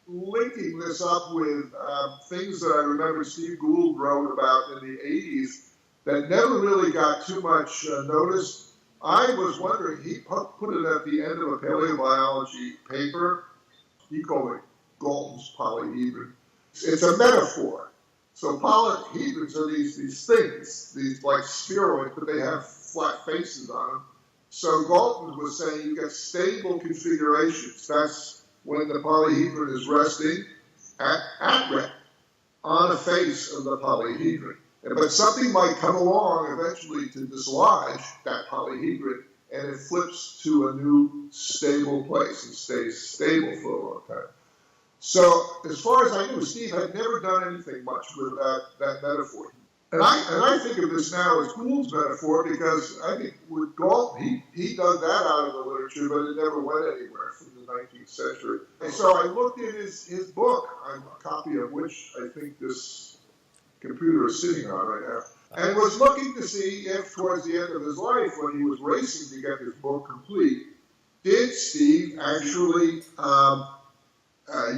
linking this up with things that I remember Steve Gould wrote about in the 80s that never really got too much notice. I was wondering, he put it at the end of a paleobiology paper. He called it Galton's polyhedron. It's a metaphor. So polyhedrons are these things, these like spheroids, but they have flat faces on them. So Galton was saying you get stable configurations. That's when the polyhedron is resting at rest on a face of the polyhedron. But something might come along eventually to dislodge that polyhedron, and it flips to a new stable place and stays stable for a long time. So as far as I knew, Steve had never done anything much with that metaphor. And I think of this now as Gould's metaphor, because I think with Galton, he dug that out of the literature, but it never went anywhere from the 19th century. And so I looked at his book, a copy of which I think this computer is sitting on right now, and was looking to see if towards the end of his life, when he was racing to get his book complete, did Steve actually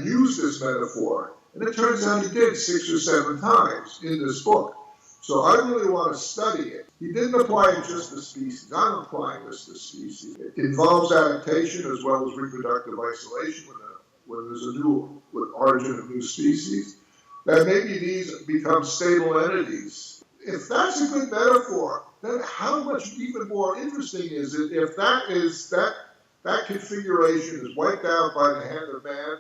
use this metaphor? And it turns out he did 6 or 7 times in this book. So I really want to study it. He didn't apply it just to species. I'm applying this to species. It involves adaptation as well as reproductive isolation when there's a new origin of new species. That maybe these become stable entities. If that's a good metaphor, then how much even more interesting is it if that configuration is wiped out by the hand of man,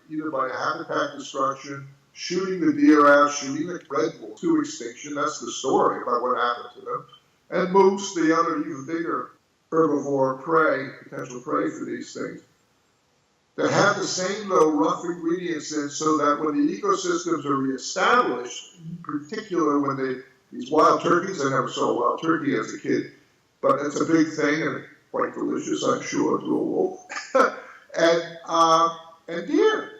either by habitat destruction, shooting the deer out, shooting the red wolf to extinction. That's the story about what happened to them. And moose, the other even bigger herbivore prey, potential prey for these things, that have the same though rough ingredients in, so that when the ecosystems are reestablished, in particular when these wild turkeys, I never saw a wild turkey as a kid, but it's a big thing and quite delicious, I'm sure, to a wolf. and deer.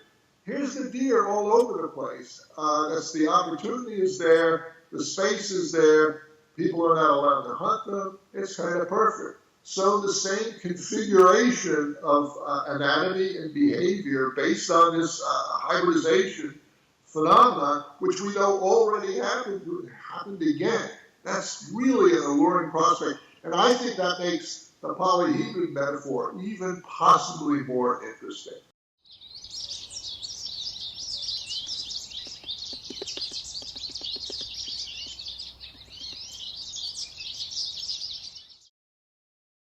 Here's the deer all over the place. That's the opportunity is there, the space is there, people are not allowed to hunt them, it's kind of perfect. So the same configuration of anatomy and behavior based on this hybridization phenomenon, which we know already happened again. That's really an alluring prospect. And I think that makes the polyhedron metaphor even possibly more interesting.